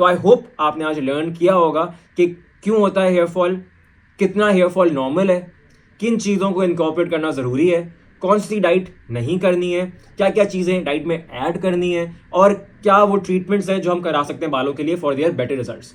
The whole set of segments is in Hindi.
तो आई होप आपने आज लर्न किया होगा कि क्यों होता है हेयर फॉल, कितना हेयर फॉल नॉर्मल है, किन चीज़ों को इनकॉर्पोरेट करना ज़रूरी है, कौन सी डाइट नहीं करनी है, क्या क्या चीज़ें डाइट में ऐड करनी है, और क्या वो ट्रीटमेंट्स हैं जो हम करा सकते हैं बालों के लिए फॉर देयर बेटर रिजल्ट्स।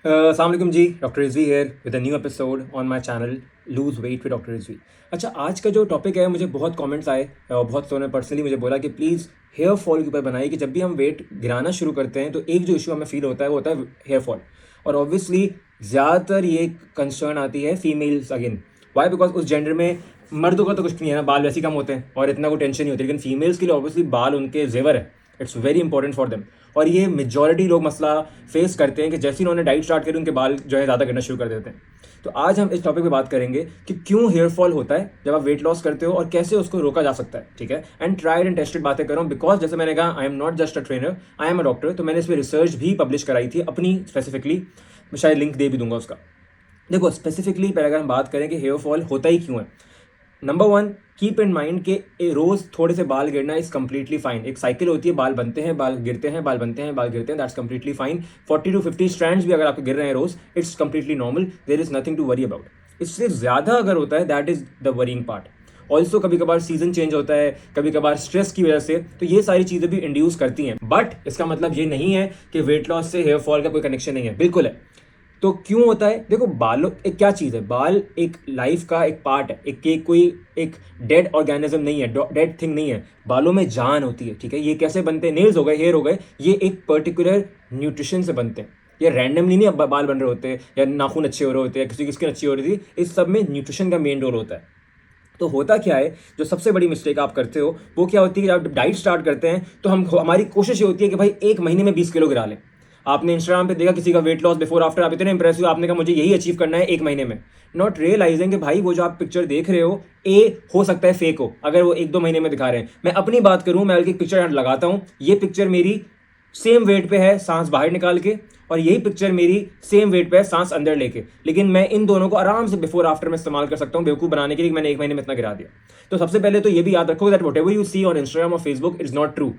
अस्सलाम वालेकुम जी, doctor Rizvi here with a new episode on my channel lose weight with doctor Rizvi. अच्छा, आज का जो टॉपिक है, मुझे बहुत कमेंट्स आए और बहुत लोगों ने पर्सनली मुझे बोला कि प्लीज़ हेयर फॉल के ऊपर बनाइए कि जब भी हम वेट गिराना शुरू करते हैं तो एक जो इशू हमें फील होता है वो होता है हेयर फॉल। और ऑब्वियसली ज़्यादातर ये कंसर्न आती है फीमेल्स अगेन। वाई? बिकॉज उस जेंडर में मर्दों का तो कुछ नहीं है ना, बाल वैसे ही कम होते हैं और इतना कोई टेंशन नहीं होती, लेकिन फीमेल्स के लिए ऑब्वियसली बाल उनके जेवर है, it's very important for them. और ये मेजॉरिटी लोग मसला फेस करते हैं कि जैसे ही उन्होंने डाइट स्टार्ट करी उनके बाल जो है ज़्यादा गिरना शुरू कर देते हैं। तो आज हम इस टॉपिक पे बात करेंगे कि क्यों हेयर फॉल होता है जब आप वेट लॉस करते हो और कैसे उसको रोका जा सकता है। ठीक है, एंड ट्राइड एंड टेस्टेड बातें कर रहा हूँ बिकॉज जैसे मैंने कहा I am not just a trainer, I am a doctor. तो मैंने इस पर रिसर्च भी पब्लिश कराई थी अपनी स्पेसिफिकली, मैं शायद लिंक दे भी दूंगा उसका। देखो, स्पेसिफिकली पहले अगर हम बात करें कि हेयर फॉल होता ही क्यों है, number one, keep in mind कि रोज थोड़े से बाल गिरना इज कंप्लीटली फाइन। एक साइकिल होती है, बाल बनते हैं, बाल गिरते हैं, बाल बनते हैं, बाल गिरते हैं, that's completely fine. 40 to 50 strands भी अगर आपके गिर रहे हैं रोज, it's completely normal, there is nothing to worry about. इससे ज़्यादा अगर होता है, that is the worrying part. Also कभी कभार सीजन चेंज होता है, कभी कभार स्ट्रेस की वजह से, तो ये सारी चीज़ें भी इंड्यूस करती हैं। बट इसका मतलब ये नहीं है कि वेट लॉस से हेयर फॉल का कोई कनेक्शन नहीं है, बिल्कुल है। तो क्यों होता है? देखो, बालों एक क्या चीज़ है, बाल एक लाइफ का एक पार्ट है, कोई एक डेड ऑर्गेनिज्म नहीं है, डेड थिंग नहीं है। बालों में जान होती है, ठीक है। ये कैसे बनते हैं? नेल्स हो गए, हेयर हो गए, ये एक पर्टिकुलर न्यूट्रिशन से बनते हैं। ये रैंडमली नहीं अब बाल बन रहे होते हैं या नाखून अच्छे हो रहे होते हैं, किसी की स्किन अच्छी हो रही थी। इस सब में न्यूट्रिशन का मेन रोल होता है। तो होता क्या है, जो सबसे बड़ी मिस्टेक आप करते हो वो क्या होती है कि जब डाइट स्टार्ट करते हैं तो हमारी कोशिश ये होती है कि भाई एक महीने में 20 किलो गिरा लें। आपने इंस्टाग्राम पे देखा किसी का वेट लॉस बिफोर आफ्टर, आप इतने इंप्रेस हुए, आपने कहा मुझे यही अचीव करना है एक महीने में। नॉट रियलाइजिंग कि भाई वो जो आप पिक्चर देख रहे हो, हो सकता है फेक हो अगर वो 1-2 महीने में दिखा रहे हैं। मैं अपनी बात करूं, मैं एक पिक्चर यहाँ लगाता हूं, ये पिक्चर मेरी सेम वेट पे है सांस बाहर निकाल के, और यही पिक्चर मेरी सेम वेट पे है सांस अंदर लेके, लेकिन मैं इन दोनों को आराम से बिफोर आफ्टर में इस्तेमाल कर सकता हूं बेवकूफ़ बनाने के लिए मैंने एक महीने में इतना गिरा दिया। तो सबसे पहले तो ये भी याद रखो that whatever you see on Instagram और Facebook is not true.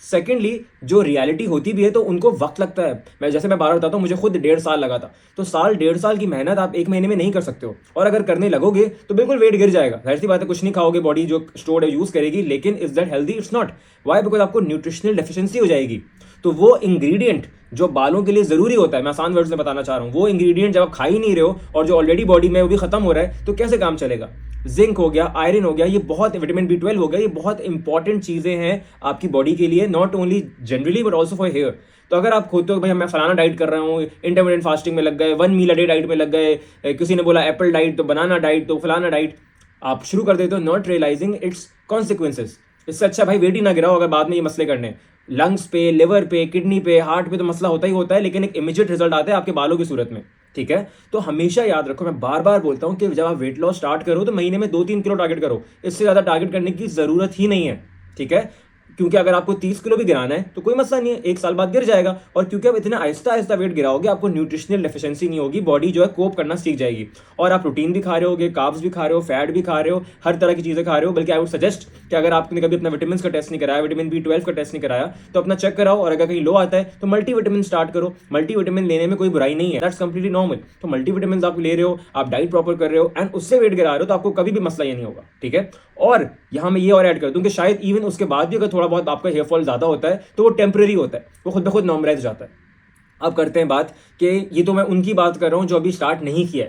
Secondly, जो रियलिटी होती भी है तो उनको वक्त लगता है। मैं बार बताता हूँ, मुझे खुद 1.5 साल लगा था। तो 1.5 साल की मेहनत आप एक महीने में नहीं कर सकते हो, और अगर करने लगोगे तो बिल्कुल वेट गिर जाएगा। जाहिर सी बात है, कुछ नहीं खाओगे, बॉडी जो स्टोर्ड है यूज करेगी, लेकिन is that healthy? It's not. Why? Because आपको न्यूट्रिशनल डेफिशिएंसी हो जाएगी। तो वो इंग्रेडिएंट जो बालों के लिए जरूरी होता है, मैं आसान वर्ड्स में बताना चाह रहा हूँ, वो इंग्रेडिएंट जब आप खा ही नहीं रहे हो और जो ऑलरेडी बॉडी में वो भी खत्म हो रहा है, तो कैसे काम चलेगा? जिंक हो गया, आयरन हो गया, ये बहुत, विटामिन B12 हो गया, ये बहुत इंपॉर्टेंट चीज़ें हैं आपकी बॉडी के लिए, not only generally but also for hair. तो अगर आप खुद तो भाई मैं फलाना डाइट कर रहा हूँ, इंटरमिटेंट फास्टिंग में लग गए, 1 मील अ डे डाइट में लग गए, किसी ने बोला एप्पल डाइट तो बनाना डाइट तो फलाना डाइट, आप शुरू कर देते हो नॉट रियलाइजिंग इट्स कॉन्सिक्वेंसेज। इससे अच्छा भाई वेट ही ना गिराओ अगर बाद में ये मसले करने। लंग्स पे, लिवर पे, किडनी पे, हार्ट पे तो मसला होता ही होता है, लेकिन एक इमीडिएट रिजल्ट आता है आपके बालों की सूरत में। ठीक है, तो हमेशा याद रखो, मैं बार बार बोलता हूं कि जब आप वेट लॉस स्टार्ट करो तो महीने में 2-3 किलो टारगेट करो, इससे ज्यादा टारगेट करने की जरूरत ही नहीं है। ठीक है, क्योंकि अगर आपको 30 किलो भी गिराना है तो कोई मसला नहीं है, 1 साल बाद गिर जाएगा। और क्योंकि आप इतना आहिस्ता आहिस्ता वेट गिराओगे, आपको न्यूट्रिशनल डेफिशिएंसी नहीं होगी, बॉडी जो है कोप करना सीख जाएगी। और आप प्रोटीन भी खा रहे होगे, कार्ब्स भी खा रहे हो, फैट भी खा रहे हो, हर तरह की चीजें खा रहे हो। बल्कि आई वुड सजेस्ट कि अगर आपने कभी अपना विटामिन का टेस्ट नहीं कराया, विटामिन B12 का टेस्ट नहीं कराया, तो अपना चेक कराओ, और अगर कहीं लो आता है तो मल्टीविटामिन स्टार्ट करो। मल्टीविटामिन लेने में कोई बुराई नहीं है, दैट्स कंप्लीटली नॉर्मल। तो मल्टीविटामिन आप ले रहे हो, आप डाइट प्रॉपर कर रहे हो एंड उससे वेट गिरा रहे हो, तो आपको कभी भी मसला ये नहीं होगा। ठीक है, और यहाँ मैं ये और ऐड कर दूं कि शायद इवन उसके बाद भी अगर थोड़ा बहुत आपका हेयर फॉल ज्यादा होता है तो वो टेम्पररी होता है, वो खुद ब खुद नॉर्मलाइज हो जाता है। अब करते हैं बात कि ये तो मैं उनकी बात कर रहा हूँ जो अभी स्टार्ट नहीं किया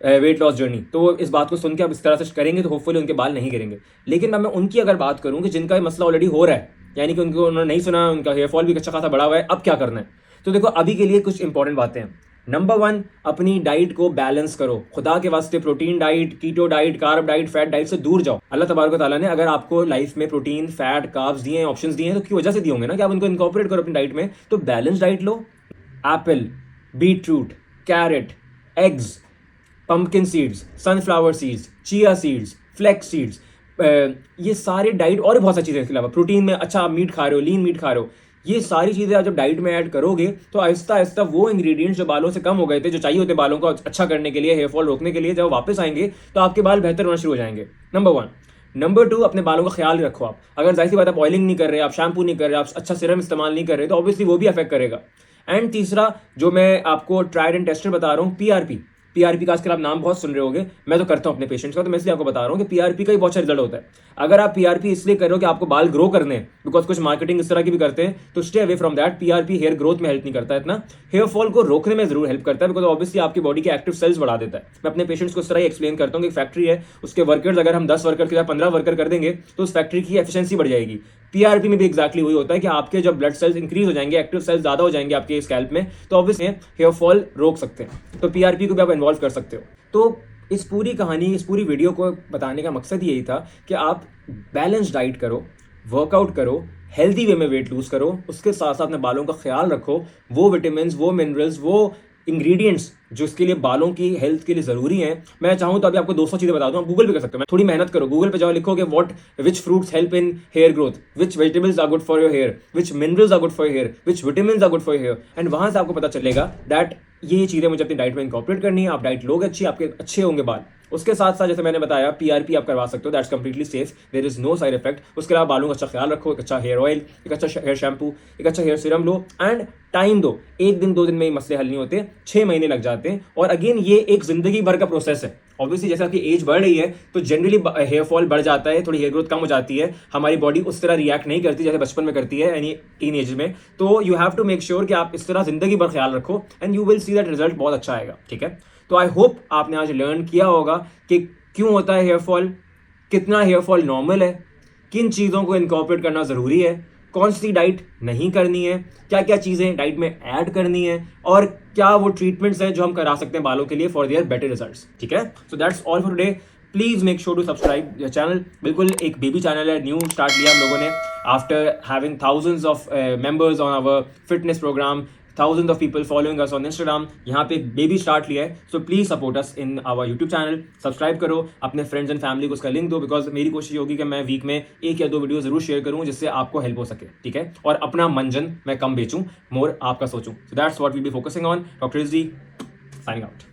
है वेट लॉस जर्नी, तो वो इस बात को सुन के आप इस तरह से करेंगे तो होपफुली उनके बाल नहीं गिरेंगे। लेकिन मैं उनकी अगर बात करूँ कि जिनका मसला ऑलरेडी हो रहा है, यानी कि उन्होंने नहीं सुना, उनका हेयर फॉल भी अच्छा खासा बड़ा हुआ है, अब क्या करना है? तो देखो, अभी के लिए कुछ इंपॉर्टेंट बातें हैं। नंबर 1, अपनी डाइट को बैलेंस करो। खुदा के वास्ते protein diet, keto diet, carb diet, fat diet से दूर जाओ। अल्लाह तबारक तआला ने अगर आपको लाइफ में प्रोटीन, फैट, कार्ब्स दिए हैं, ऑप्शंस दिए हैं, तो की वजह से दिए होंगे ना कि आप उनको इनकॉर्पोरेट करो अपनी डाइट में। तो बैलेंस डाइट लो। Apple, beetroot, carrot, eggs, pumpkin seeds, sunflower seeds, chia seeds, flax seeds, ये सारे डाइट, और बहुत सारी चीज़ें इसके अलावा, प्रोटीन में अच्छा आप मीट खा रहे हो, लीन मीट खा रहे हो, ये सारी चीज़ें आप जब डाइट में ऐड करोगे तो आहिस्ता आहिस्ता वो इंग्रेडिएंट्स जो बालों से कम हो गए थे, जो चाहिए होते बालों को अच्छा करने के लिए, हेयर फॉल रोकने के लिए, जब वापस आएंगे तो आपके बाल बेहतर होना शुरू हो जाएंगे। नंबर 1। नंबर 2, अपने बालों का ख्याल रखो। आप अगर जाहिर सी बात आप ऑयलिंग नहीं कर रहे, आप शैम्पू नहीं कर रहे, आप अच्छा सीरम इस्तेमाल नहीं कर रहे, तो ऑब्वियसली वो भी अफेक्ट करेगा। एंड तीसरा जो मैं आपको ट्राइड एंड टेस्टेड बता रहा हूँ, पीआरपी का आजकल आप नाम बहुत सुन रहे होगे, मैं तो करता हूँ अपने पेशेंट्स का, तो मैं इसलिए आपको बता रहा हूँ कि पीआरपी का ही बहुत अच्छा रिजल्ट होता है। अगर आप पीआरपी इसलिए कर रहे हो कि आपको बाल ग्रो करने हैं, बिकॉज कुछ मार्केटिंग इस तरह की भी करते हैं, तो stay away from that. PRP hair growth में हेल्प नहीं करता इतना, हेयर फॉल को रोकने में जरूर हेल्प करता है, बिकॉज ऑब्वियसली आपकी बॉडी के एक्टिव सेल्स बढ़ा देता है। मैं अपने पेशेंट्स को इस तरह ही एक्सप्लेन करता हूँ कि फैक्ट्री है, उसके वर्कर्स अगर हम 10 वर्कर के साथ 15 वर्कर कर देंगे तो उस फैक्ट्री की एफिशिएंसी बढ़ जाएगी। पीआरपी में भी एक्जैक्टली वही होता है कि आपके जब ब्लड सेल्स इंक्रीज हो जाएंगे, एक्टिव सेल्स ज्यादा हो जाएंगे आपके स्कैल्प में, तो ऑब्वियसली हेयर फॉल रोक सकते हैं। तो पीआरपी को भी आप इन्वॉल्व कर सकते हो। तो इस पूरी कहानी, इस पूरी वीडियो को बताने का मकसद यही था कि आप बैलेंस डाइट करो, वर्कआउट करो, हेल्दी वे में वेट लूज करो, उसके साथ साथ अपने बालों का ख्याल रखो। वो विटामिन, वो मिनरल्स, वो इंग्रेडिएंट्स जो इसके लिए बालों की हेल्थ के लिए जरूरी हैं, मैं चाहूँ तो अभी आपको 200 चीजें बता दूं, आप गूगल पे कर सकते हो। मैं थोड़ी मेहनत करो, गूगल पे जाओ, लिखो कि which fruits help in hair growth, which vegetables are good for your hair, which minerals are good for your hair, which vitamin are good for your hair, and वहां से आपको पता चलेगा दैट ये चीजें मुझे अपनी डाइट में इंकॉर्पोरेट करनी है। आप डाइट लोगे अच्छी, आपके अच्छे होंगे बाल। उसके साथ साथ जैसे मैंने बताया, पीआरपी आप करवा सकते हो, that's completely safe, there is no side effect. उसके अलावा बालों का अच्छा ख्याल रखो, एक अच्छा हेयर ऑयल, एक अच्छा हेयर शैम्पू, एक अच्छा हेयर सीरम लो, एंड टाइम दो। 1 दिन 2 दिन में ये मसले हल नहीं होते, 6 महीने लग जाते हैं। और अगेन ये एक जिंदगी भर का प्रोसेस है। ऑब्वियसली जैसे आपकी एज बढ़ रही है तो जनरली हेयर फॉल बढ़ जाता है, थोड़ी हेयर ग्रोथ कम हो जाती है, हमारी बॉडी उस तरह रिएक्ट नहीं करती जैसे बचपन में करती है, यानी टीन एज में। तो you have to make sure कि आप इस तरह जिंदगी भर ख्याल रखो, and you will see that result बहुत अच्छा आएगा। ठीक है, तो आई होप आपने आज लर्न किया होगा कि क्यों होता है हेयर फॉल, कितना हेयर फॉल नॉर्मल है, किन चीज़ों को इनकॉर्पोरेट करना ज़रूरी है, कौन सी डाइट नहीं करनी है, क्या क्या चीज़ें डाइट में ऐड करनी है, और क्या वो ट्रीटमेंट्स हैं जो हम करा सकते हैं बालों के लिए फॉर देयर बेटर रिजल्ट्स। ठीक है, so that's all for today. Please make sure to subscribe your channel. बिल्कुल एक बेबी चैनल है, न्यू स्टार्ट लिया हम लोगों ने after having thousands of members on our fitness program, thousands of people following us on Instagram। यहाँ पे एक बेबी स्टार्ट लिया है, so please support us in our YouTube channel. Subscribe करो, अपने फ्रेंड्स एंड फैमिली को उसका लिंक दो, बिकॉज मेरी कोशिश होगी कि मैं वीक में 1 या 2 वीडियो जरूर शेयर करूँ जिससे आपको हेल्प हो सके। ठीक है, और अपना मंजन मैं कम बेचूं, मोर आपका सोचूं। So that's what we be focusing on. Doctor ji signing out.